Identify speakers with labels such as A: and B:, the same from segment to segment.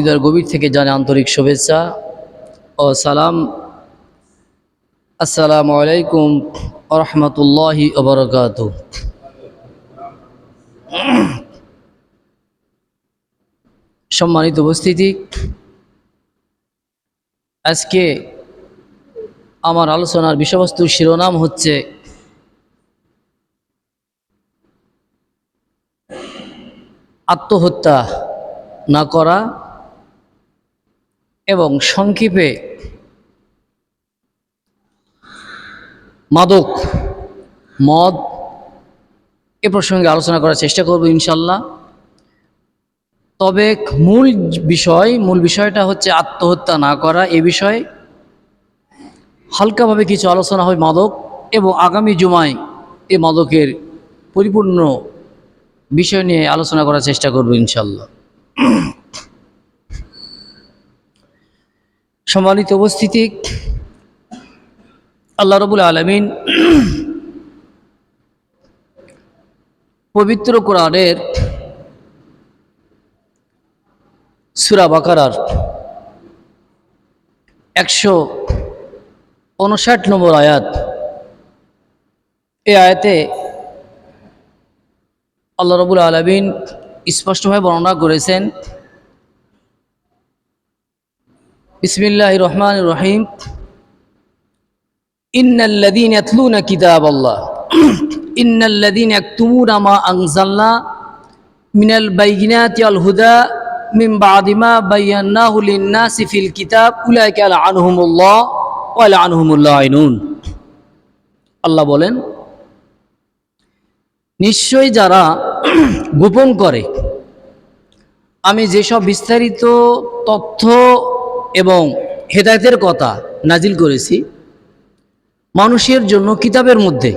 A: হৃদয়ের গভীর থেকে জানে আন্তরিক শুভেচ্ছা ও সালাম। আসসালামু আলাইকুম ওয়া রাহমাতুল্লাহি ওয়া বারাকাতুহু। সম্মানিত উপস্থিতি, আজকে আমার আলোচনার বিষয়বস্তুর শিরোনাম হচ্ছে আত্মহত্যা না করা এবং সংক্ষেপে মাদক মদ এ প্রসঙ্গে আলোচনা করার চেষ্টা করব ইনশাল্লাহ। তবে মূল বিষয়টা হচ্ছে আত্মহত্যা না করা। এ বিষয়ে হালকাভাবে কিছু আলোচনা হয় মাদক, এবং আগামী জুমায় এ মাদকের পরিপূর্ণ বিষয় নিয়ে আলোচনা করার চেষ্টা করব ইনশাল্লাহ। সম্মানিত উপস্থিতি, আল্লাহ রাব্বুল আলামিন পবিত্র কোরআনের সূরা বাকারার 159 নম্বর আয়াত, এই আয়াতে আল্লাহ রাব্বুল আলামিন স্পষ্টভাবে বর্ণনা করেছেন, বিসমিল্লাহির রহমানির রহিম, ইন্নাল্লাযীনা ইয়াতলুনা কিতাবাল্লাহ ইন্নাল্লাযীনা ইয়াকতুমুনা মা আনজালনা মিনাল বাইয়িনাতি ওয়াল হুদা মিন বা'দি মা বায়্যানাহু লিন-নাসি ফিল কিতাব উলাইকা লা'আনহুমুল্লাহ ওয়া লা'আনহুমুল লাঈনুন। আল্লাহ বলেন, নিশ্চয়ই যারা গোপন করে আমি যেসব বিস্তারিত তথ্য এবং হেদায়েতের কথা নাজিল করেছি মানুষের জন্য কিতাবের মধ্যে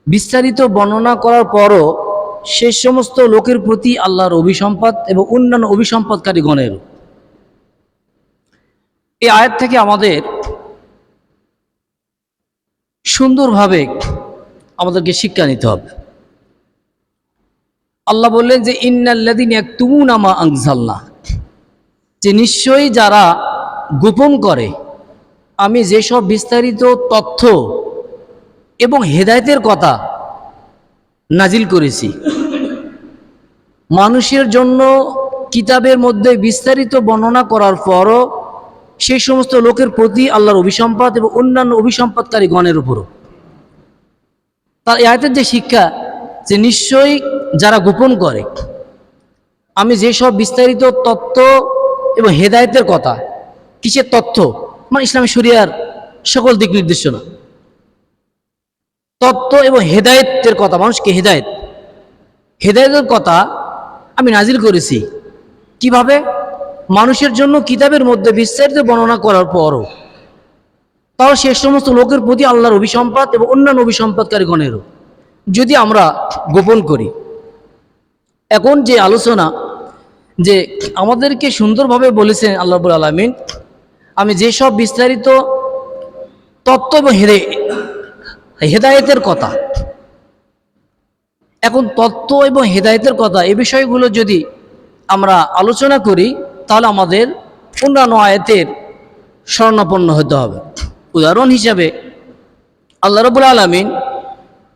A: বিস্তারিত বর্ণনা করার পরও সে সমস্ত লোকের প্রতি আল্লাহর অভিসম্পাত এবং অন্যান্য অভিসম্পাদকারীগণের। এই আয়াত থেকে আমাদের সুন্দরভাবে আমাদেরকে শিক্ষা নিতে হবে। আল্লাহ বললেন যে ইন্নাল্লাযীনা ইয়াকতুমুনা মা আনজালনা, যে নিশ্চয়ই যারা গোপন করে আমি যেসব বিস্তারিত তথ্য এবং হেদায়েতের কথা নাজিল করেছি মানুষের জন্য কিতাবের মধ্যে বিস্তারিত বর্ণনা করার পরও সেই সমস্ত লোকের প্রতি আল্লাহর অভিসম্পাত এবং অন্যান্য অভিসম্পাদকারী গণের উপরও। তার এই আয়াতের যে শিক্ষা, যে নিশ্চয়ই যারা গোপন করে আমি যেসব বিস্তারিত তথ্য এবং হেদায়েতের কথা, কিসের তথ্য মানে ইসলামী শরিয়ার সকল দিক নির্দেশনা, তত্ত্ব এবং হেদায়েতের কথা, মানুষকে হেদায়েতের কথা আমি নাজিল করেছি কিভাবে? মানুষের জন্য কিতাবের মধ্যে বিস্তারিত বর্ণনা করার পরও তাও সে সমস্ত লোকের প্রতি আল্লাহর অভিসম্পাত এবং অন্যান্য অভিসম্পাদকারীগণেরও। যদি আমরা গোপন করি, এখন যে আলোচনা যে আমাদেরকে সুন্দরভাবে বলেছেন আল্লাহ রাব্বুল আলামিন, আমি যেসব বিস্তারিত তত্ত্ব এবং হেদায়েতের কথা, এখন তত্ত্ব এবং হেদায়েতের কথা এই বিষয়গুলো যদি আমরা আলোচনা করি তাহলে আমাদের অন্যান্য আয়াতের শরণাপন্ন হতে হবে। উদাহরণ হিসাবে আল্লাহ রাব্বুল আলামিন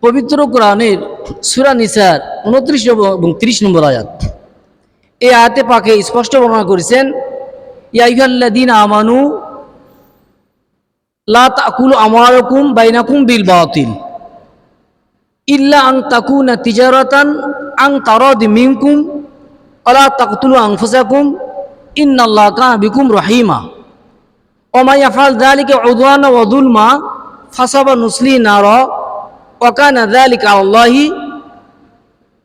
A: পবিত্র কোরআনের সূরা নিসার 29 এবং 30 নম্বর আয়াত, এই আয়াতে পাকে স্পষ্ট বর্ণনা করেছেন, ইয়া আইয়ুহাল্লাযীনা আমানু লা তাকুলু আমওয়ালাকুম বাইনাকুম বিল বাতিল ইল্লা আন তাকুনা তিজারাতান আন তারাদি মিনকুম ওয়া লা তাকতুলু আনফুসাকুম ইন্নাল্লাহা কানা বিকুম রহিমা ওয়া মান ইয়াফআল যালিকা উদওয়ানা ওয়া যুলমা ফাসাবা নুসলি নারা ওয়া কানা যালিকা আলাল্লাহি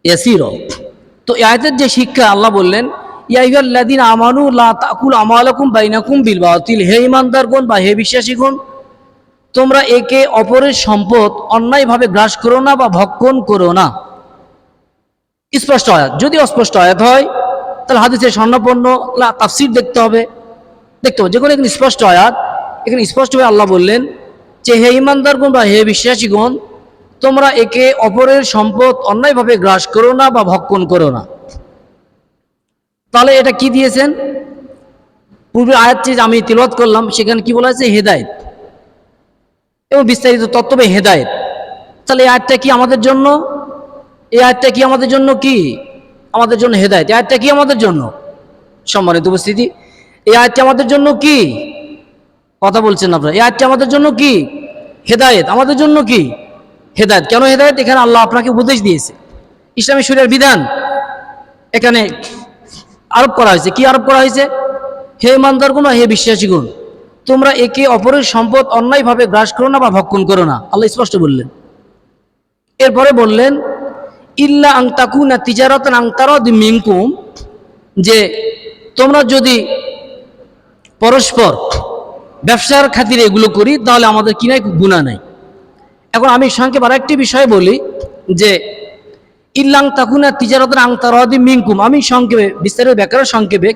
A: ইয়াসীরা। তো এই আয়াতের যে শিক্ষা, আল্লাহ বললেন, ইয়া আইয়ুহাল্লাযীনা আমানু লা তাকুলু আমওয়ালাকুম বাইনাকুম বিল বাতিল, হে ঈমানদারগণ বা হে বিশ্বাসীগণ, তোমরা একে অপরের সম্পদ অন্যায়ভাবে গ্রাস করো না বা ভক্ষণ করো না। স্পষ্ট আয়াত। যদি অস্পষ্ট আয়াত হয় তাহলে হাদিসের স্বর্ণপন্ন তাফসীর দেখতে হবে। যেখানে এখানে স্পষ্ট আয়াত, এখানে স্পষ্টভাবে আল্লাহ বললেন যে হে ঈমানদারগণ বা হে বিশ্বাসীগণ, তোমরা একে অপরের সম্পদ অন্যায়ভাবে গ্রাস করো না বা ভক্ষণ করো না। তাহলে এটা কি দিয়েছেন? পূর্বের আয়াতটি যে আমি তিলাওয়াত করলাম সেখানে কি বলা হয়েছে? হেদায়েত এবং বিস্তারিত তত্ত্বে হেদায়েত। তাহলে এই আয়াতটা কি আমাদের জন্য? এই আয়াতটা কি আমাদের জন্য? কি আমাদের জন্য হেদায়েত? এই আয়াতটা কি আমাদের জন্য? সম্মানিত উপস্থিতি, এই আয়াতটি আমাদের জন্য কি? কথা বলছেন আপনারা? এই আয়াতটি আমাদের জন্য কি? হেদায়েত। আমাদের জন্য কি? হেদায়েত। কেন হেদায়েত? এখানে আল্লাহ আপনাকে উপদেশ দিয়েছে, ইসলামী শরীয়তের বিধান এখানে আরোপ করা হয়েছে। কি আরোপ করা হয়েছে? হে ইমানদারগণ, হে বিশ্বাসীগণ, তোমরা একে অপরের সম্পদ অন্যায়ভাবে গ্রাস করো না বা ভক্ষণ করো না। আল্লাহ স্পষ্ট বললেন। এরপরে বললেন ইল্লা আন তাকুনা তিজারাতান আন তারাদি মিনকুম, যে তোমরা যদি পরস্পর ব্যবসার খাতিরে এগুলো করি তাহলে আমাদের কি নাই? গুনাহ নাই। এখন আমি সংক্ষেপে আরেকটি বিষয় বলি যে ইল্লাং তাকুনা তিজারাতান আন তারাদি মিনকুম, আমি সংক্ষেপে বিস্তারিত ব্যাখ্যা সংক্ষেপে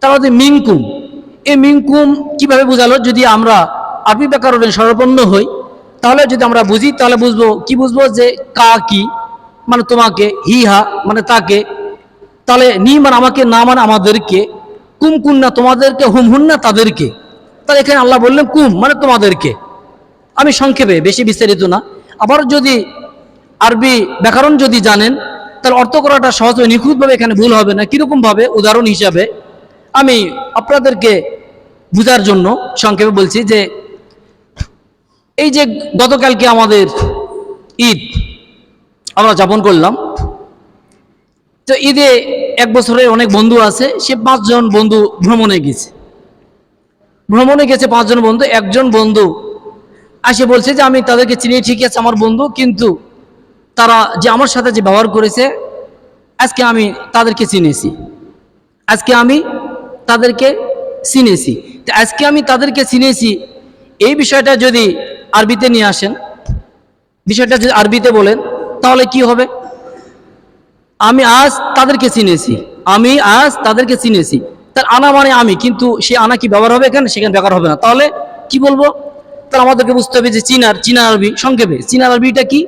A: তারাদি মিনকুম, এই মিনকুম কিভাবে বোঝালো? যদি আমরা আরবি ব্যাকরণে শরণাপন্ন হই তাহলে যদি আমরা বুঝি তাহলে বুঝবো কি? বুঝবো যে কা কি মানে তোমাকে, হি হা মানে তাকে, তাহলে নি মানে আমাকে, না মানে আমাদেরকে, কুম কুন না তোমাদেরকে, হুম হুন না তাদেরকে। তাহলে এখানে আল্লাহ বললেন কুম মানে তোমাদেরকে। আমি সংক্ষেপে, বেশি বিস্তারিত না। আবার যদি আরবি ব্যাকরণ যদি জানেন তাহলে অর্থ করাটা সহজ হবে, নিখুঁতভাবে এখানে ভুল হবে না। কীরকম ভাবে? উদাহরণ হিসাবে আমি আপনাদেরকে বুঝার জন্য সংক্ষেপে বলছি যে এই যে গতকালকে আমাদের ঈদ আমরা যাপন করলাম, তো ঈদে এক বছরের অনেক বন্ধু আছে, সে 5 জন বন্ধু ভ্রমণে গেছে। 5 জন বন্ধু, একজন বন্ধু আসে বলছে যে আমি তাদেরকে চিনি, ঠিক আছে আমার বন্ধু, কিন্তু তারা যে আমার সাথে যে ব্যবহার করেছে আজকে আমি তাদেরকে চিনেছি, তো আজকে আমি তাদেরকে চিনেছি। এই বিষয়টা যদি আরবিতে নিয়ে আসেন, বিষয়টা যদি আরবিতে বলেন তাহলে কি হবে? আমি আজ তাদেরকে চিনেছি, তার আনা মানে আমি, কিন্তু সে আনা কি ব্যবহার হবে এখানে? সেখানে ব্যবহার হবে না। তাহলে কি বলবো? তাহলে আমাদেরকে বুঝতে হবে যে চিনার আরবি, সংক্ষেপে চিনার আরবিটা কি?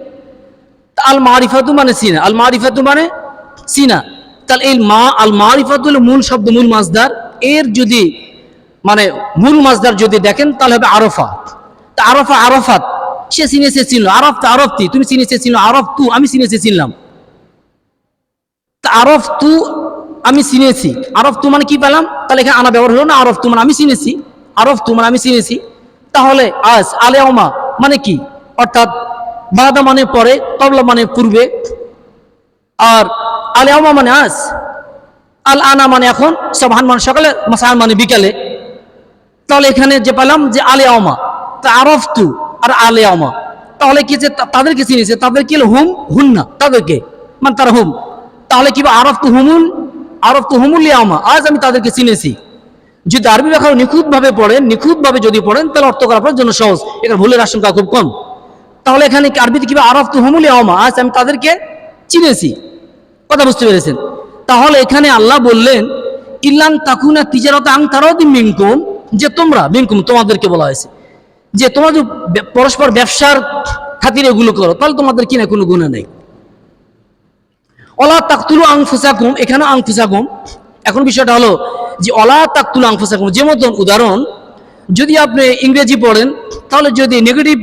A: আল মারিফাতু মানে চিনা, আল মারিফাতু মানে চিনা। তাহলে এই আল মারিফাতু হলো মূল শব্দ, মূল মাজদার। এর যদি মানে মূল মাজদার যদি দেখেন তাহলে হবে আরফা। তা আরফা, আরফাত, সে চিনেছে চিনল। আরফ তা আরফতি, তুমি চিনেছে চিনল। আরফ তু, আমি চিনেছে চিনলাম। তা আরফ তু, আমি চিনেছি। আরফ তু মানে কি পেলাম? তাহলে এখানে আনা ব্যবহার হলো না। আরফ তু মানে আমি চিনেছি, আরফ তু মানে আমি চিনেছি। তাহলে আজ আলেওমা মানে কি? অর্থাৎ বাদা মানে পরে, কবলা মানে পূর্বে, আর আলেওমা মানে আজ, আল আনা মানে এখন, সাবহান মানে সকালে, মাসান মানে বিকালে। তাহলে এখানে যে পেলাম যে আলেওমা, তা আরফ তু আর আলেওমা, তাহলে কি? যে তাদেরকে চিনেছে, তাদের কি? হুম হুন না, তাদেরকে মানে তারা হুম। তাহলে কি? আরফ তু হুমুল ইয়ামা, আজ আমি তাদেরকে চিনেছি। যদি আরবি ব্যাকরণ নিখুঁতভাবে পড়েন, যদি পড়েন তাহলে অর্থ করা আপনার জন্য সহজ, এখানে ভুলের আশঙ্কা খুব কম। তাহলে এখানে আরবিতে কি? আরফ তু হুমুল ইয়ামা, আজ আমি তাদেরকে চিনেছি। কথা বুঝতে পেরেছেন? তাহলে এখানে আল্লাহ বললেন ইল্লান তাকুনা তিজারাতা আন তারাদিম মিনকুম, যে তোমরা, মিনকুম তোমাদেরকে বলা হয়েছে, যে তোমরা যদি পরস্পর ব্যবসার খাতিরে এগুলো করো তাহলে তোমাদের কিনা কোনো গুনাহ নেই। ওয়ালা তাকতুলু আনফুসাকুম, এখানে আনফুসাকুম। এখন বিষয়টা হলো যে ওয়ালা তাকতুলু আনফুসাকুম, যে মতন উদাহরণ যদি আপনি ইংরেজি পড়েন তাহলে যদি নেগেটিভ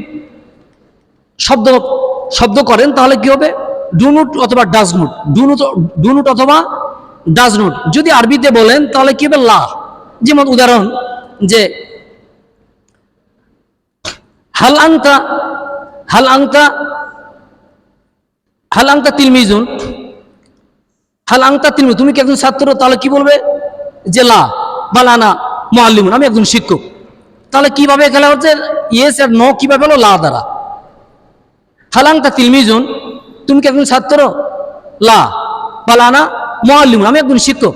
A: শব্দ করেন তাহলে কি হবে? ডু নট অথবা ডাজ নট, ডু নট অথবা ডাজ নট। যদি আরবিতে বলেন তাহলে কি হবে? লা। যেমন উদাহরণ যে হাল আনতা তিলমিজুন, তুমি কি একজন ছাত্র? তাহলে কি বলবে? যে লা, বা লানা মুআল্লিমুন, আমি একজন শিক্ষক। তাহলে কিভাবে খেলা হচ্ছে? ইয়েস আর নো কিভাবে হলো? লা দ্বারা। হাল আনতা তিলমিজুন, তুমি কি একজন ছাত্র? লা, বা লানা মুআল্লিমুন, আমি একজন শিক্ষক।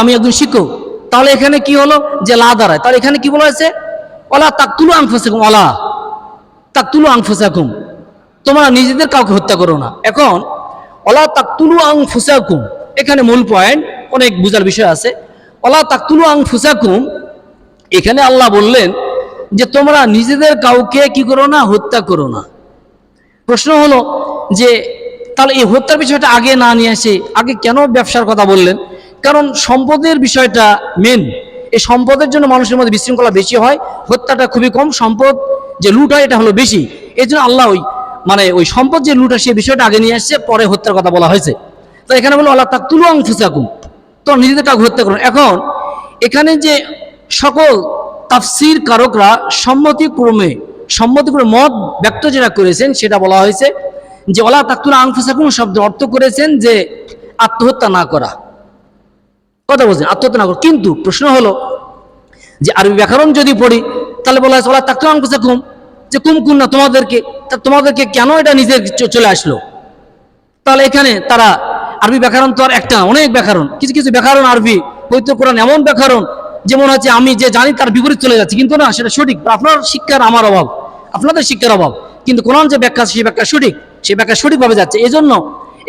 A: আমি একজন শিক্ষক। তাহলে এখানে কি হলো? যে লা দ্বারা। তাহলে এখানে কি বলা হয়েছে? ওয়ালা তাকতুলু আনফুসাকুম, ওয়ালা তাকতুলু আনফুসাকুম, তোমরা নিজেদের কাউকে হত্যা করো না। এখন ওয়ালা তাকতুলু আনফুসাকুম, এখানে মূল পয়েন্ট, অনেক বুঝার বিষয় আছে। ওয়ালা তাকতুলু আনফুসাকুম, এখানে আল্লাহ বললেন যে তোমরা নিজেদের কাউকে কি করো না? হত্যা করো না। প্রশ্ন হলো যে তাহলে এই হত্যার বিষয়টা আগে না নিয়ে আসে আগে কেন ব্যবসার কথা বললেন? কারণ সম্পদের বিষয়টা মেন। এই সম্পদের জন্য মানুষের মধ্যে বিশৃঙ্খলা বেশি হয়, হত্যাটা খুবই কম, সম্পদ যে লুট হয় এটা হলো বেশি। এই জন্য আল্লাহ ওই সম্পদ যে লুট হয় সেই বিষয়টা আগে নিয়ে আসছে, পরে হত্যার কথা বলা হয়েছে। তো এখানে বলো আল্লাহ তাকতুলু আনফুসাকুম, তো নিজেদের কাউকে হত্যা করুন। এখন এখানে যে সকল তাফসীর কারকরা সম্মতিক্রমে মত ব্যক্ত যেটা করেছেন সেটা বলা হয়েছে যে ওয়ালা তাকতুলু আনফুসাকুম শব্দের অর্থ করেছেন যে আত্মহত্যা না করা, কথা বলছেন আত্মহত্যা না করা। কিন্তু প্রশ্ন হলো যে আরবি ব্যাকরণ যদি পড়ি তাহলে বলা হয়েছে ওয়ালা তাকতুলু আনফুসাকুম, যে কুম না তোমাদেরকে কেন এটা নিজে চলে আসলো? তাহলে এখানে তারা আরবি ব্যাকরণ তো আর একটা, অনেক ব্যাকরণ, কিছু কিছু ব্যাকরণ আরবি পবিত্র কোরআন এমন ব্যাকরণ যেমন হচ্ছে আমি যে জানি তার বিপরীত চলে যাচ্ছে, কিন্তু না সেটা সঠিক। আপনার শিক্ষার আমার অভাব, আপনাদের শিক্ষার অভাব, কিন্তু কোরআন যে ব্যাখ্যা সেই ব্যাখ্যা সঠিক, সেই ব্যাখ্যা সঠিকভাবে যাচ্ছে। এই জন্য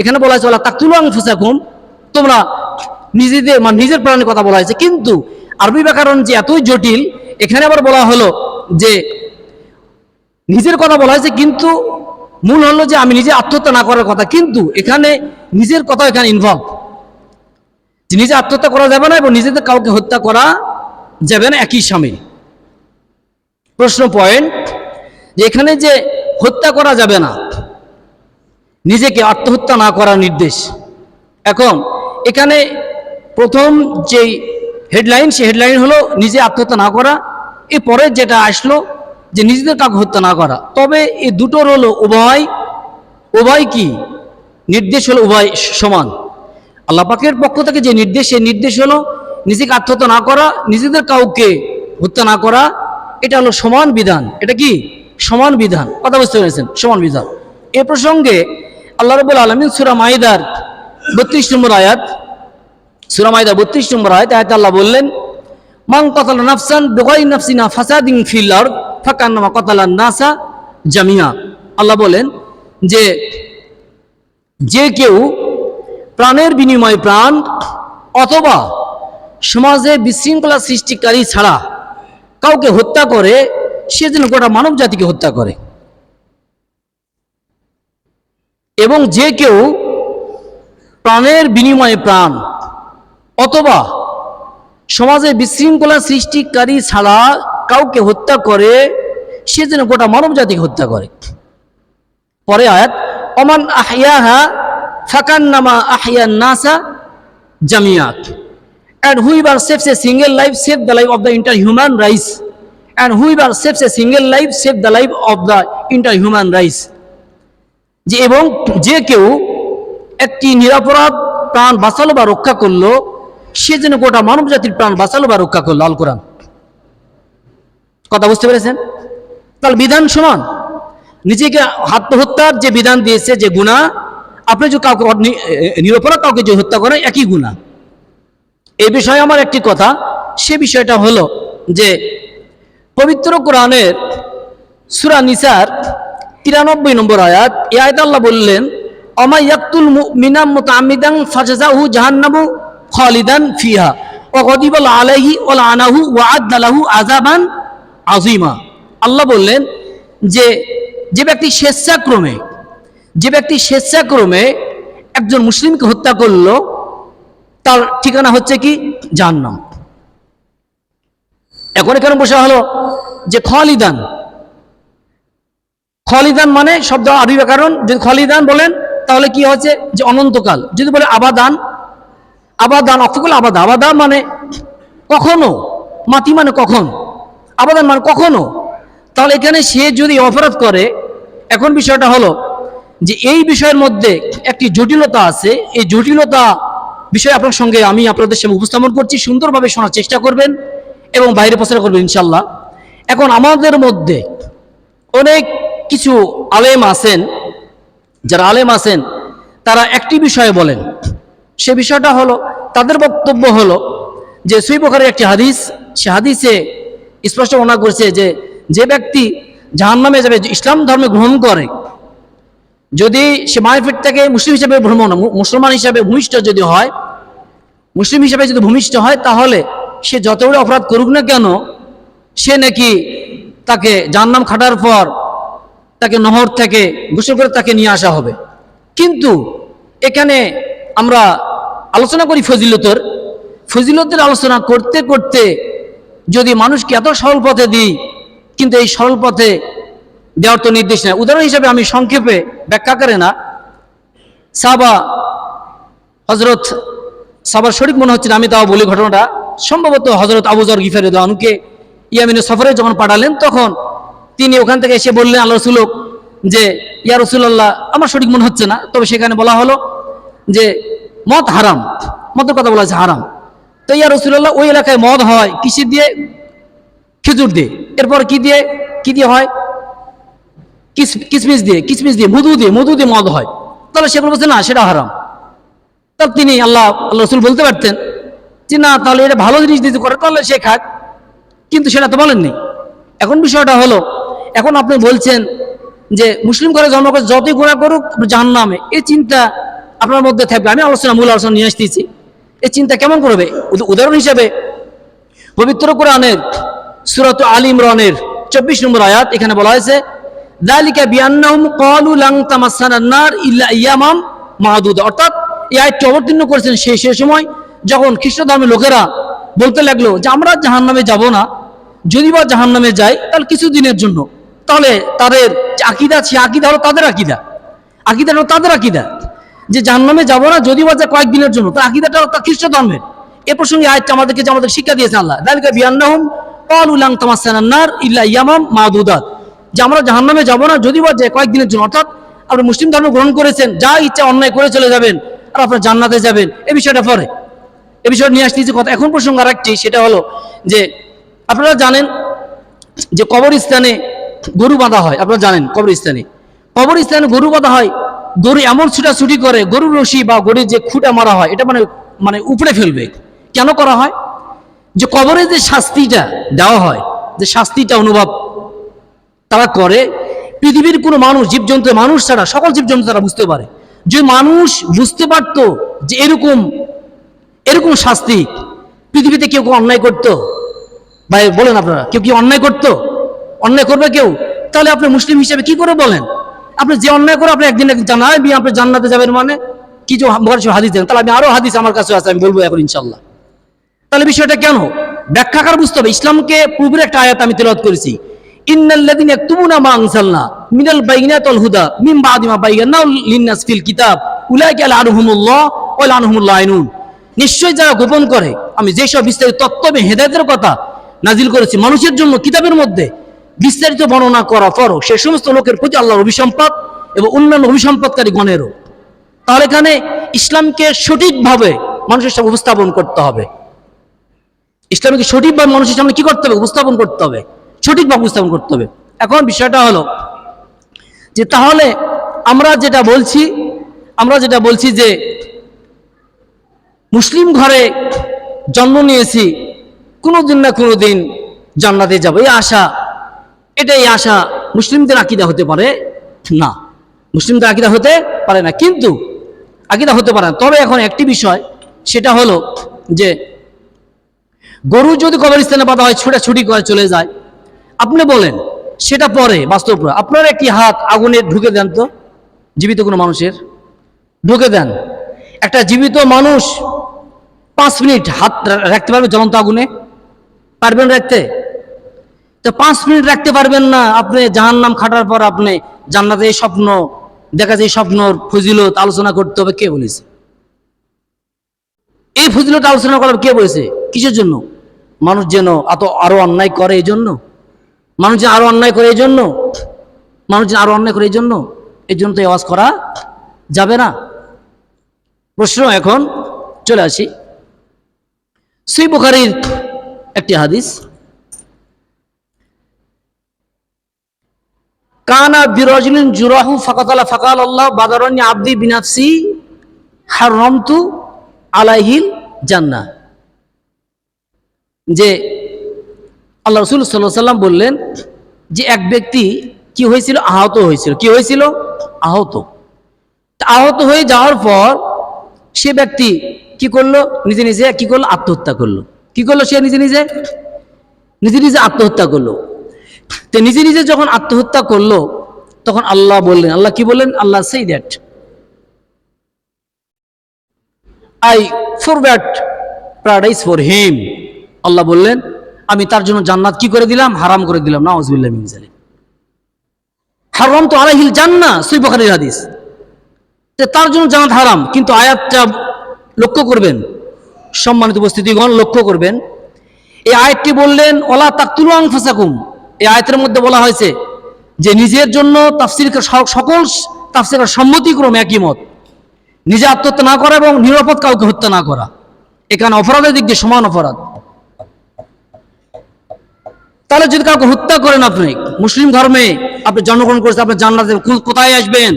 A: এখানে বলা হয়েছে ওয়ালা তাকতুলু আনফুসাকুম, তোমরা নিজের প্রাণের কথা বলা হয়েছে। কিন্তু আরবি ব্যাকরণ যে এতই জটিল, এখানে আবার বলা হলো যে নিজের কথা বলা হয়েছে, কিন্তু মূল হলো যে আমি নিজে আত্মহত্যা না করার কথা, কিন্তু এখানে নিজের কথা এখানে ইনভলভ, যে নিজে আত্মহত্যা করা যাবে না এবং নিজেদের কাউকে হত্যা করা যাবে না, একই সামিল। প্রশ্ন পয়েন্ট যে এখানে যে হত্যা করা যাবে না, নিজেকে আত্মহত্যা না করার নির্দেশ। এখন এখানে প্রথম যে হেডলাইন, সেই হেডলাইন হলো নিজে আত্মহত্যা না করা। এরপরে যেটা আসলো যে নিজেদের কাউকে হত্যা না করা। তবে এই দুটোর হলো উভয় কি নির্দেশ হলো উভয় সমান। আল্লাহ পাকের পক্ষ থেকে যে নির্দেশ, সেই নির্দেশ হলো নিজেকে আত্মহত্যা না করা, নিজেদের কাউকে হত্যা না করা, এটা হলো সমান বিধান। এটা কি সমান বিধান, কথা বুঝতে পেরেছেন, সমান বিধান। এ প্রসঙ্গে আল্লাহ রাব্বুল আলামিন সূরা মাইদার 32 নম্বর আয়াত, সূরা মাইদা 32 নম্বর আয়াতে আল্লাহ বললেন মান কাতালা নাফসান বিগাইরি নাফসিন ফাসাদিন ফিল আরদ ফাকান্নামা কাতালান নাসা জামিয়া। আল্লাহ বলেন যে কেউ প্রাণের বিনিময়ে প্রাণ অথবা সমাজে বিশৃঙ্খলা সৃষ্টিকারী ছাড়া কাউকে হত্যা করে, সে যেন গোটা মানব জাতিকে হত্যা করে। এবং যে কেউ প্রাণের বিনিময়ে প্রাণ অথবা সমাজে বিশৃঙ্খলা সৃষ্টিকারী ছাড়া কাউকে হত্যা করে, সে যেন গোটা মানব জাতিকে হত্যা করে। পরে আয়াত ওমান আহইয়াহা ফাকান্নামা আহইয়ান নাসা জামিয়াত, and whoever saves a single life save the life of the entire human race, and whoever saves a single life save the life of the entire human race। যে এবং যে কেউ একটি নিরপরাধ প্রাণ বাঁচালো বা রক্ষা করলো, সে যেন গোটা মানব জাতির প্রাণ বাঁচালো বা রক্ষা করলো। আল কোরআন, কথা বুঝতে পেরেছেন? তাহলে বিধান সমান। নিজেকে আত্মহত্যার যে বিধান দিয়েছে, যে গুনাহ, আপনি যে কাউকে নিরপরাধ কাউকে যে হত্যা করেন একই গুনাহ। এই বিষয়ে আমার একটি কথা, সে বিষয়টা হলো যে পবিত্র কোরআনের সূরা নিসার 93 নম্বর আয়াত, এই আয়াতে আল্লাহ বললেন আমা ইয়াকতুল মুমিনা মুতাআম্মিদান ফাজাযাহু জাহান্নামু খালিদান ফিহা ওয়া গাদিবা আলাইহি ওয়া লানাহু ওয়া আ'আদ্দা লাহু আযাবান আযীমা। আল্লাহ বললেন যে ব্যক্তি স্বেচ্ছাক্রমে একজন মুসলিমকে হত্যা করলো, তার ঠিকানা হচ্ছে কি জাহান্নাম। এখন এখানে বসা হলো যে খালিদান মানে শব্দ আরবি ব্যাকরণ, যদি খালিদান বলেন তাহলে কি হচ্ছে যে অনন্তকাল। যদি বলে আবাদান অর্থ করলে আবাদান মানে কখনো, মাতি মানে কখন, আবাদান মানে কখনো। তাহলে এখানে সে যদি অপরাধ করে, এখন বিষয়টা হলো যে এই বিষয়ের মধ্যে একটি জটিলতা আছে। এই জটিলতা বিষয় আপনাদের সামনে উপস্থাপন করছি, সুন্দরভাবে শোনার চেষ্টা করবেন এবং বাইরে প্রচার করবেন ইনশাল্লাহ। এখন আমাদের মধ্যে অনেক কিছু আলেম আছেন, যারা আলেম আছেন তারা একটি বিষয়ে বলেন, সে বিষয়টা হলো, তাদের বক্তব্য হলো যে সহিহ বুখারীর একটি হাদিস, সে হাদিসে স্পষ্ট বর্ণনা করেছে যে ব্যক্তি জাহান্নামে যাবে, ইসলাম ধর্মে গ্রহণ করে, যদি সে মারফিট থেকে মুসলিম হিসেবে মুসলমান হিসাবে ভূমিষ্ঠ যদি হয়, মুসলিম হিসাবে যদি ভূমিষ্ঠ হয়, তাহলে সে যত বড় অপরাধ করুক না কেন, সে নাকি তাকে জাহান্নাম খাটার পর তাকে নহর থেকে গোসল করে তাকে নিয়ে আসা হবে। কিন্তু এখানে আমরা আলোচনা করি ফজিলতের আলোচনা করতে করতে যদি মানুষকে এত সরল পথে দিই, কিন্তু এই সরল পথে দেওয়ার তো নির্দেশ নেই। উদাহরণ হিসেবে আমি সংক্ষেপে ব্যাখ্যা করে না, সাহাবা হজরত সাহাবার শরীফ মনে হচ্ছে না, আমি তাও বলি ঘটনাটা, সম্ভবত হজরত আবু যর গিফারি রাদিয়াল্লাহু আনহুকে ইয়ামিনের সফরে যখন পাঠালেন, তখন তিনি ওখান থেকে এসে বললেন আল্লাহ রাসূল যে ইয়া রাসূলুল্লাহ, আমার সঠিক মনে হচ্ছে না, তবে সেখানে বলা হলো যে মদ হারাম, মদের কথা বলা হয়েছে হারাম। তো ইয়া রাসূলুল্লাহ, ওই এলাকায় মদ হয় কিসে দিয়ে? খেজুর দিয়ে। এরপর কি দিয়ে? কি দিয়ে হয়? কিসমিস দিয়ে, কিসমিস দিয়ে, মধু দিয়ে মদ হয়। তাহলে সে বলছে না, সেটা হারাম। তাহলে তিনি আল্লাহ রাসূল বলতে পারতেন যে না, তাহলে এটা ভালো জিনিস দিতে করে, তাহলে সে খাক, কিন্তু সেটা তো বলেননি। এখন বিষয়টা হলো, এখন আপনি বলছেন যে মুসলিম ঘরে জন্ম করে যতই গুনাহ করুক জাহান্নামে, এই চিন্তা আপনার মধ্যে থাকবে। আমি মূল আলোচনা নিয়ে আসতেছি, এই চিন্তা কেমন করবে? উদাহরণ হিসেবে পবিত্র কোরআনের সূরা আল ইমরানের 24 নম্বর আয়াত, এখানে বলা হয়েছে যালিকা বিআন্নাহুম ক্বালু লান তামাসসানান নার ইল্লা আইয়ামাম মা'দুদা। অর্থাৎ এই আয়াতটি অবতীর্ণ করেছেন সেই সময় যখন খ্রিস্ট ধর্মের লোকেরা বলতে লাগলো যে আমরা জাহান্নামে যাব না, যদি বা জাহান্নামে যাই তাহলে কিছু দিনের জন্য। তাহলে তাদের যে আকীদা, সে আকীদা হলো তাদের আকীদা হলো তাদের আকীদা যে জাহান্নামে যাব না, যদি বা যায় কয়েকদিনের জন্য। তার আকীদাটা খ্রিস্ট ধর্মের। এ প্রসঙ্গে আয়াতটা আমাদেরকে শিক্ষা দিয়েছেন আল্লাহ, যালিকা বিআন্নাহুম ক্বালু লান তামাসসানান নার ইল্লা আইয়ামাম মা'দুদাত, যে আমরা জাহান্নামে যাব না, যদি বা যায় কয়েকদিনের জন্য। অর্থাৎ আপনি মুসলিম ধর্ম গ্রহণ করেছেন, যা ইচ্ছা অন্যায় করে চলে যাবেন, আর আপনার জান্নাতে যাবেন, এই বিষয়টা পরে, এই বিষয়টা নিয়ে আসতেছি কথা। এখন প্রসঙ্গ আরেকটি, সেটা হলো যে আপনারা জানেন যে কবরস্থানে গরু বাঁধা হয়। আপনারা জানেন কবরস্থানে গরু বাঁধা হয়। গরু এমন ছুটাছুটি করে, গরুর রশি বা গরুর যে খুঁটা মারা হয়, এটা মানে উপড়ে ফেলবে। কেন করা হয়? যে কবরে যে শাস্তিটা দেওয়া হয়, যে শাস্তিটা অনুভব তারা করে, পৃথিবীর কোনো মানুষ, জীবজন্তু, মানুষ ছাড়া সকল জীবজন্তু তারা বুঝতে পারে। যে মানুষ বুঝতে পারতো যে এরকম শাস্তি পৃথিবীতে কেউ অন্যায় করতো, ভাই বলেন আপনারা, কেউ কি অন্যায় করতো? অন্যায় করবে কেউ? তাহলে আপনি মুসলিম হিসেবে কি করে বলেন? আপনি যে অন্যায় করে আপনি একদিন জানায় আপনি জান্নাতে যাবেন, মানে কিছু হাদিস দেন। তাহলে আমি আরো হাদিস আমার কাছে আছে, আমি বলবো এখন ইনশাল্লাহ। তাহলে বিষয়টা কেন ব্যাখ্যাকার বুঝতে হবে। ইসলামকে পূর্বের একটা আয়াত আমি তেলাওয়াত করেছি, ইন্নাল্লাযীনা ইয়াকতুমুনা মা আনজালনা মিনাল বাইয়িনাতি ওয়াল হুদা মিন বা'দি মা বায়্যানাহু লিন-নাস ফিল কিতাব উলাইকা লা'আনহুমুল্লাহ ওয়া লা'আনহুমুল লাঈনুন। নিশ্চয়ই যারা গোপন করে আমি যেসব বিস্তারিত তথ্য এবং হেদায়েতের কথা নাজিল করেছি মানুষের জন্য কিতাবের মধ্যে বিস্তারিত বর্ণনা করা পরও সে সমস্ত লোকের প্রতি আল্লাহর অভিসম্পাত এবং অন্যান্য অভিসম্পাদকারী গণেরও। তাহলে এখানে ইসলামকে সঠিকভাবে মানুষের সামনে উপস্থাপন করতে হবে। ইসলামকে সঠিকভাবে মানুষের সামনে কি করতে হবে? উপস্থাপন করতে হবে, সঠিকভাবে উপস্থাপন করতে হবে। এখন বিষয়টা হলো যে তাহলে আমরা যেটা বলছি যে মুসলিম ঘরে জন্ম নিয়েছি, কোনোদিন না কোনোদিন জান্নাতে যাব, এই আশা মুসলিমদের আকীদা হতে পারে না, মুসলিমদের আকীদা হতে পারে না, কিন্তু আকীদা হতে পারে না। তবে এখন একটি বিষয়, সেটা হলো যে গরু যদি কবরস্থানে বাঁধা হয়, ছুটাছুটি করে চলে যায়, আপনি বলেন সেটা পরে বাস্তব। আপনার একটি হাত আগুনে ঢুকে দেন তো, জীবিত কোনো মানুষের ঢুকে দেন। একটা জীবিত মানুষ 5 মিনিট হাত রাখতে পারবে জ্বলন্ত আগুনে? পারবেন রাখতে? তো 5 মিনিট রাখতে পারবেন না। আপনি জাহান্নাম খাটার পর আপনি জান্নাতে এই স্বপ্ন দেখা যায়, এই স্বপ্নর ফজিলত আলোচনা করতে হবে, কে বলেছে? এই ফজিলত আলোচনা করা কে বলেছে? কিসের জন্য? মানুষ যেন আরো অন্যায় করে এই জন্য? মানুষ যেন আরো অন্যায় করে এই জন্য? এই জন্য তো আওয়াজ করা যাবে না। প্রশ্ন এখন চলে আসি, সহিহ বুখারীর একটি হাদিস, কানা বিরাজুলিন জুরাহু ফাকাতালা ফাকাল আল্লাহ বাদারানি আবদি বিনাফসি হারামতু আলাইহিল জান্নাহ। যে আল্লাহ রাসূল সাল্লাল্লাহু আলাইহি ওয়াসাল্লাম বললেন যে এক ব্যক্তি কি হয়েছিল? আহত হয়ে যাওয়ার পর সে ব্যক্তি কি করলো? নিজে আত্মহত্যা করলো। সে নিজে আত্মহত্যা করলো। তো নিজে যখন আত্মহত্যা করলো, তখন আল্লাহ কি বললেন? আল্লাহ সেই that I forgot paradise for him. Allah বললেন আমি তার জন্য জান্নাত কি করে দিলাম? হারাম করে দিলাম। নাউযুবিল্লাহি মিন যালিক। হারামতু আলাইহিল জান্নাহ, সহিহ বুখারীর হাদিস। তার জন্য জান্নাত হারাম, কিন্তু আয়াতটা লক্ষ্য করবেন, সম্মানিত উপস্থিতিগণ লক্ষ্য করবেন, এই আয়াতটি বললেন ওয়ালা তাকতুলু আনফুসাকুম। এই আয়াতের মধ্যে বলা হয়েছে যে নিজের জন্য সকল তাফসীরের সম্মতিক্রমে একই মত, নিজে আত্মহত্যা না করা এবং নিরাপদ কাউকে হত্যা না করা। এখানে অপরাধের দিক দিয়ে সমান অপরাধ। তাহলে যদি কাউকে হত্যা করেন, আপনি মুসলিম ধর্মে আপনি জন্মগ্রহণ করেছেন, আপনি জান্নাতে কোথায় আসবেন?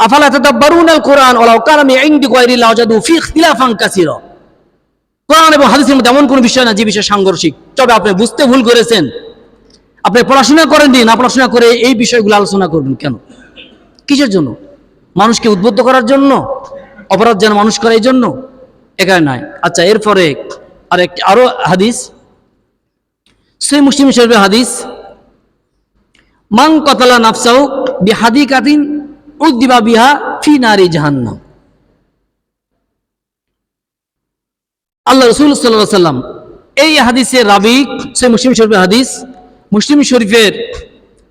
A: আফালা তাদাব্বারুনাল কুরআন ওয়ালাউ কানা মিন ইনদি গায়রিল্লাহি ওয়াজাদু ফি ইখতিলাফান কাসীরা। কোরআন এবং হাদিসের মধ্যে এমন কোনো বিষয় না যে বিষয় সাংঘর্ষিক। তবে আপনি বুঝতে ভুল করেছেন, আপনি পড়াশোনা করেননি, না পড়াশোনা করে এই বিষয়গুলো আলোচনা করবেন কেন? কিসের জন্য? মানুষকে উদ্বুদ্ধ করার জন্য? অপরাধ যেন মানুষ করে এই জন্য? এখানে নয়। আচ্ছা, এরপরে আরো হাদিস, সহিহ মুসলিম শরীফের হাদিস, মান কাতালা নাফসাহু বিহাদিকাতিন উযিবা বিহা ফি নারি জাহান্নাম। আল্লাহ রাসূল সাল্লাল্লাহু আলাইহি ওয়াসাল্লাম এই হাদিসের রাবী, সহিহ মুসলিম শরীফের হাদিস, মুসলিম শরীফের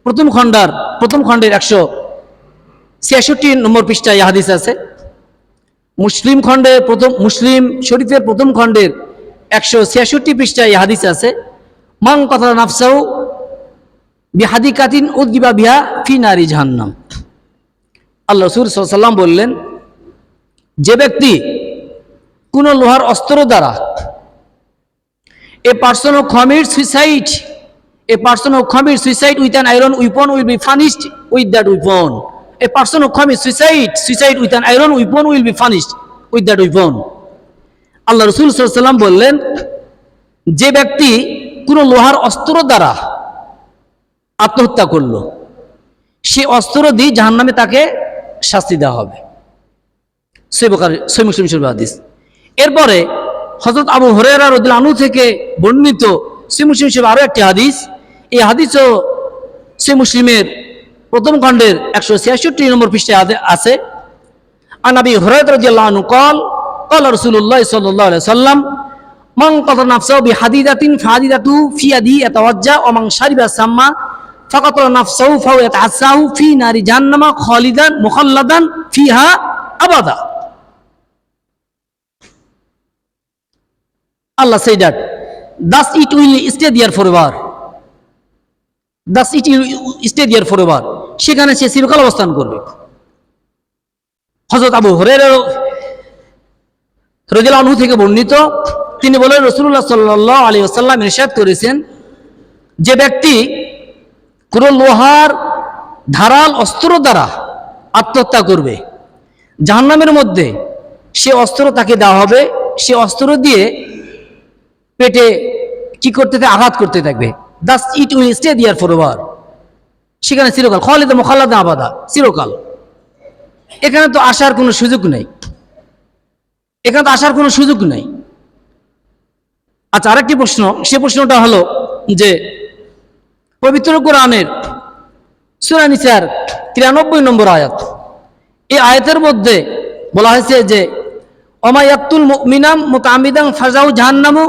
A: প্রথম খণ্ডের 166 নম্বর পৃষ্ঠায় এই হাদিস আছে। মুসলিম শরীফের প্রথম খণ্ডের 166 পৃষ্ঠায় এই হাদিস আছে, মান কাতালা নাফসাহু বিহাদিকাতিন উযিবা বিহা ফি নারি জাহান্নাম। আল্লাহ রাসূল সাল্লাল্লাহু আলাইহি ওয়াসাল্লাম বললেন, যে ব্যক্তি কোন লোহার অস্ত্র দ্বারা a person who commits suicide with an iron weapon will be punished with that weapon. A person who commits suicide with an iron weapon will be punished with that weapon. আল্লাহ রাসূল সাল্লাল্লাহু আলাইহি ওয়াসাল্লাম বললেন, যে ব্যক্তি কোন লোহার অস্ত্র দ্বারা আত্মহত্যা করলো, সে অস্ত্র দিয়ে জাহান্নামে তাকে শাস্তি দেওয়া হবে। সহিহ মুসলিম শরীফের হাদিস। এরপরে হযরত আবু হুরায়রা রাদিয়াল্লাহু আনহু থেকে বর্ণিত সহিহ মুসলিম শরীফের আরো একটি হাদিস, এই হাদিসও সহিহ মুসলিমের প্রথম খণ্ডের 166 নম্বর পৃষ্ঠায় আছে। আন আবি হুরায়রা রাদিয়াল্লাহু আনহু قال قال رسول الله صلى الله عليه وسلم من قتل نفسه بحديدة فحديدته في يده يتوجا ومن شرب السم فقتل نفسه فهو يتحساه في نار جهنم خالدا مخلدا فيها أبدا. Allah said that thus it will stay there forever. সেখানে সে চিরকাল অবস্থান করবে। হযরত আবু হুরায়রা রাদিয়াল্লাহু আনহু থেকে বর্ণিত, তিনি বলেন রাসূলুল্লাহ সাল্লাল্লাহু আলাইহি ওয়াসাল্লাম ইরশাদ করেছেন, যে ব্যক্তি কোন লোহার ধারাল অস্ত্র দ্বারা আত্মহত্যা করবে, জাহান্নামের মধ্যে সে অস্ত্র তাকে দেওয়া হবে, সে অস্ত্র দিয়ে পেটে কি করতে থাকে? আঘাত করতে থাকবে। Thus it will stay there forever. সেখানে চিরকাল, খালিদান মুখাল্লাদান আবাদা, চিরকাল। এখানে তো আসার কোনো সুযোগ নেই, আচ্ছা, আরেকটি প্রশ্ন, সে প্রশ্নটা হলো যে পবিত্র কোরআনের সূরা নিসার 93 নম্বর আয়াত, এই আয়াতের মধ্যে বলা হয়েছে যে ওমা ইয়াকতুল মুমিনাম মুতাআম্মিদান ফাজাউ জাহান্নামু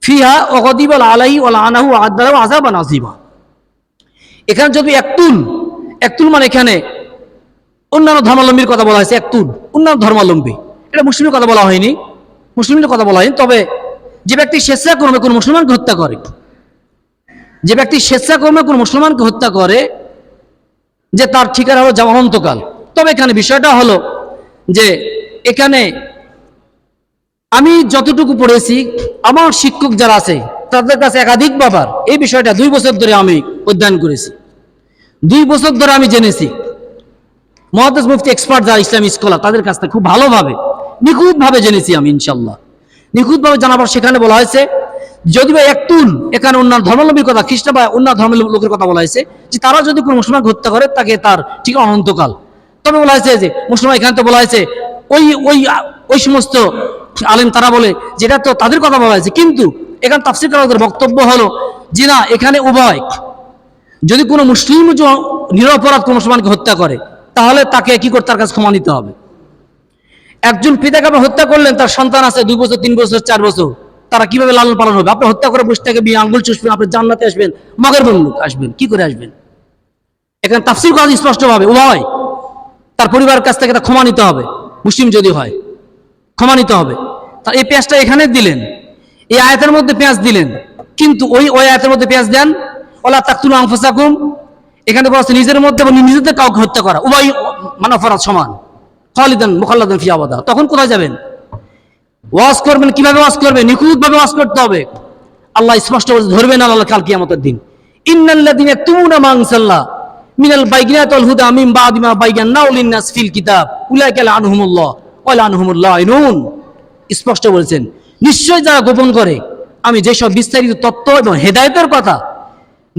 A: ফিহা ওয়া গাদিবা আলাইহি ওয়া লাআনাহু ওয়া আ'আদ্দালাহু আযাবান আযীমা। এখানে যদি একতুল মানে এখানে অন্যান্য ধর্মাবলম্বীর কথা বলা হয়েছে, অন্যান্য ধর্মাবলম্বী, এটা মুসলিমের কথা বলা হয়নি, তবে যে ব্যক্তি স্বেচ্ছাক্রমে কোনো মুসলমানকে হত্যা করে, যে তার ঠিকানা হলো অনন্তকাল। তবে এখানে বিষয়টা হলো যে এখানে আমি যতটুকু পড়েছি, আমার শিক্ষক যারা আছে তাদের কাছে একাধিক বাবার এই বিষয়টা 2 বছর ধরে আমি অধ্যয়ন করেছি, 2 বছর ধরে আমি জেনেছি। মুহাদ্দিস মুফতি এক্সপার্ট যারা ইসলামী স্কলার, তাদের কাছ থেকে খুব ভালোভাবে নিখুঁতভাবে জেনেছি আমি, ইনশাআল্লাহ নিখুঁতভাবে জানাবার। সেখানে বলা হয়েছে যদি বা একতুল, এখানে অন্যান্য ধর্মাবলম্বীর কথা, খ্রিস্টান বা অন্যান্য ধর্মের লোকের কথা বলা হয়েছে, যে তারা যদি কোনো মুসলমানকে হত্যা করে তাকে তার ঠিক অনন্তকাল। তবে বলা হয়েছে যে মুসলমান, এখানে তো বলা হয়েছে ওই সমস্ত আলেম তারা বলে যেটা তো তাদের কথা বলা হয়েছে, কিন্তু এখানে তাফসীরকারদের বক্তব্য হলো যে না, এখানে উভয়। যদি কোনো মুসলিম নিরপরাধ কোনো মুসলমানকে হত্যা করে, তাহলে তাকে কি করতে, তার কাছে ক্ষমা নিতে হবে। একজন পিতাকে হত্যা করলেন, তার সন্তান আছে 2 বছর, 3 বছর, 4 বছর, তারা কিভাবে লালন পালন হবে? আপনি হত্যা করে বসে থেকে বিয়ে আঙ্গুল চুষবেন, আপনি জান্নাতে আসবেন, মগের বন্ধুক আসবেন, কি করে আসবেন? এখানে তাফসীর করা স্পষ্টভাবে উভয় তার পরিবারের কাছ থেকে ক্ষমা নিতে হবে, মুসলিম যদি হয় ক্ষমা নিতে হবে। তার এই পেঁয়াজটা এখানে দিলেন, এই আয়াতের মধ্যে পেঁয়াজ দিলেন, কিন্তু ওই আয়াতের মধ্যে পেঁয়াজ দেন ওয়ালা তাকতুলু আনফুসাকুম, এখানে বলা আছে নিজের মধ্যে এবং নিজেদের কাউকে হত্যা করা, উভয় মানে অপরাধ সমান, খালিদান মুখাল্লাদান ফি আবাদা। তখন কোথায় যাবেন? ওয়াজ করবেন, কিভাবে ওয়াজ করবেন? নিখুঁতভাবে ওয়াজ করতে হবে। আল্লাহ স্পষ্ট করে ধরবেন আল্লাহ কাল কিয়ামতের দিন, ইন্নাল্লাযীনা ইয়াকতুমুনা মা আনজালনা মিনাল বাইয়িনাতি ওয়াল হুদা মিন বা'দি মা বায়্যানাহু লিন-নাস ফিল কিতাব উলাইকা লা'আনহুমুল্লাহ ওয়া লা'আনহুমুল লাঈনুন। স্পষ্ট বলেছেন, নিশ্চয় যারা গোপন করে আমি যেসব বিস্তারিত তত্ত্ব এবং হেদায়েতের কথা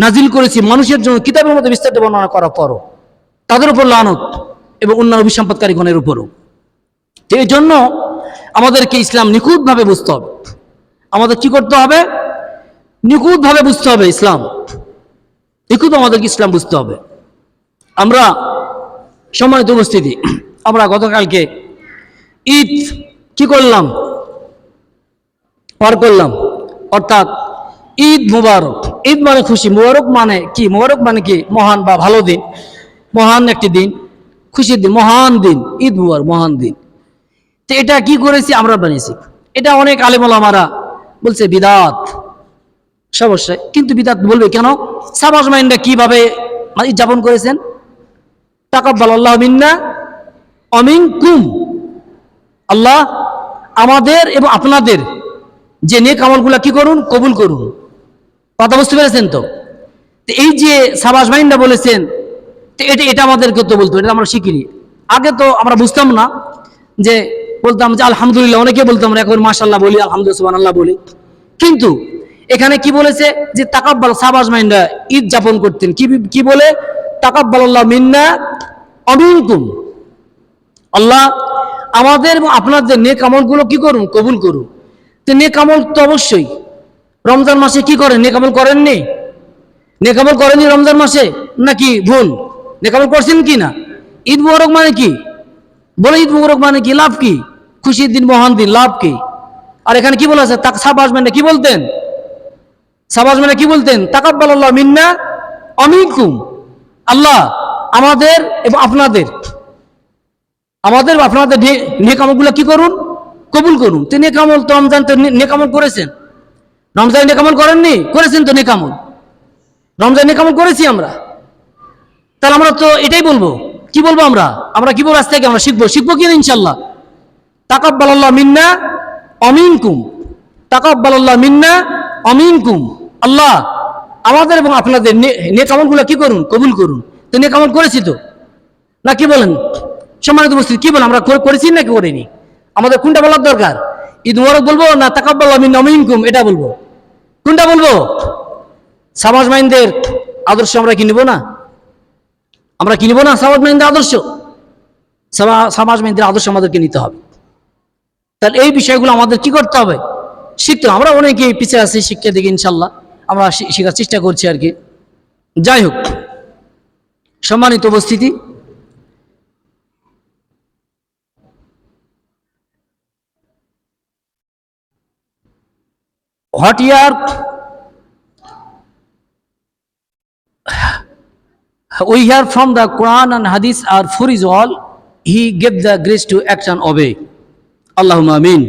A: নাজিল করেছি মানুষের জন্য কিতাবের মধ্যে বিস্তারিত বর্ণনা করার পরও তাদের উপর লানত এবং অন্যান্য অভিসম্পাদকারীগণের উপরও। এই জন্য আমাদেরকে ইসলাম নিখুঁতভাবে বুঝতে হবে। আমাদের কি করতে হবে? নিখুঁতভাবে বুঝতে হবে ইসলাম, নিখুঁত আমাদেরকে ইসলাম বুঝতে হবে। আমরা সম্মানিত উপস্থিতি, আমরা গতকালকে ঈদ কি করলাম? পার করলাম, অর্থাৎ ঈদ মুবারক। ঈদ মানে খুশি, মুবারক মানে কি? মুবারক মানে কি? মহান বা ভালো দিন, মহান একটি দিন, খুশির দিন, মহান দিন, ঈদ মুবারক, মহান দিন। তো এটা কি করেছি? আমরা বানিয়েছি। এটা অনেক আলেম ওলামারা বলছে বিদাত, সমস্যা। কিন্তু বিদাত বলবে কেন? সাবাস মাইন্ডা কিভাবে উদযাপন করেছেন? তাকাব্বালাল্লাহু মিন্না ওয়া মিনকুম, আল্লাহ আমাদের এবং আপনাদের যে নেক আমলগুলা কি করুন? কবুল করুন। কথা বুঝতে পেরেছেন তো? এই যে সাবাস মাইন্ডা বলেছেন, তো এটা আমাদেরকে তো বলতো, এটা আমরা শিখিনি। আগে তো আমরা বুঝতাম না, যে বলতাম যে আলহামদুলিল্লাহ, অনেকে বলতাম, আমরা এখন মাশাআল্লাহ বলি, আলহামদুলিল্লাহ, সুবহানাল্লাহ বলি। কিন্তু এখানে কি বলেছে? যে তাকাব্বাল, সাবাস মাইন্ডা ঈদ যাপন করতেন কি বলে? তাকাব্বালাল্লাহু মিন্না ওয়া মিনকুম, আল্লাহ আমাদের এবং আপনাদের নেক আমলগুলো কি করুন? কবুল করুন। তো নেক আমল তো অবশ্যই রমজান মাসে কি করেন? নেক আমল করেননি? নেক আমল করেননি রমজান মাসে নাকি ভুল? নেক আমল করছেন কি না? ঈদ মুবারক মানে কি? বলে ঈদ মুবারক মানে কি? লাভ কি? খুশির দিন, মহান দিন, লাভ কি? আর এখানে কি বলা আছে? সাবাস মানে কি বলতেন? সাবাস মানে কি বলতেন? তাকাব্বালাল্লাহু মিন্না ওয়া মিনকুম, আল্লাহ আমাদের এবং আপনাদের নেক আমলগুলো কি করুন? কবুল করুন। তো নেক আমল তো রমজান তো নেক আমল করেছেন, রমজান নেক আমল করেননি? করেছেন তো নেক আমল, রমজান নেক আমল করেছি আমরা। তাহলে আমরা তো এটাই বলবো। কি বলবো আমরা? আমরা কি বলবো? আজ থেকে আমরা শিখবো কি না ইনশাআল্লাহ? তাকাব্বালাল্লাহু মিন্না ওয়া মিনকুম, তাকাব্বালাল্লাহু মিন্না ওয়া মিনকুম, আল্লাহ আমাদের এবং আপনাদের নেক আমলগুলো কি করুন? কবুল করুন। তো নেক আমল করেছি তো, না কি বলেন? সম্মানিত উপস্থিতি, কি বলেন? আমরা করেছি নাকি করিনি? আমাদের কোনটা বলার দরকার? ঈদ মুবারক বলবো না তাকাব্বালাল্লাহু মিন্না ওয়া মিনকুম এটা বলবো? কোনটা বলবো? সাবাস মাইন্ডের আদর্শ আমরা কি নিব না? আমরা কি নিব না? সাবাস মাইন্ডের আদর্শ, সাবাস মাইন্ডের আদর্শ আমাদেরকে নিতে হবে। তাহলে এই বিষয়গুলো আমাদের কি করতে হবে? শিখতে হবে। আমরা অনেকেই পিছিয়ে আছি শিক্ষা দিকে, ইনশাল্লাহ আমরা শেখার চেষ্টা করছি আর কি। যাই হোক, সম্মানিত উপস্থিতি, what year we hear from the Quran and Hadith are for is all, he gave the grace to act and obey. Allahumma amin.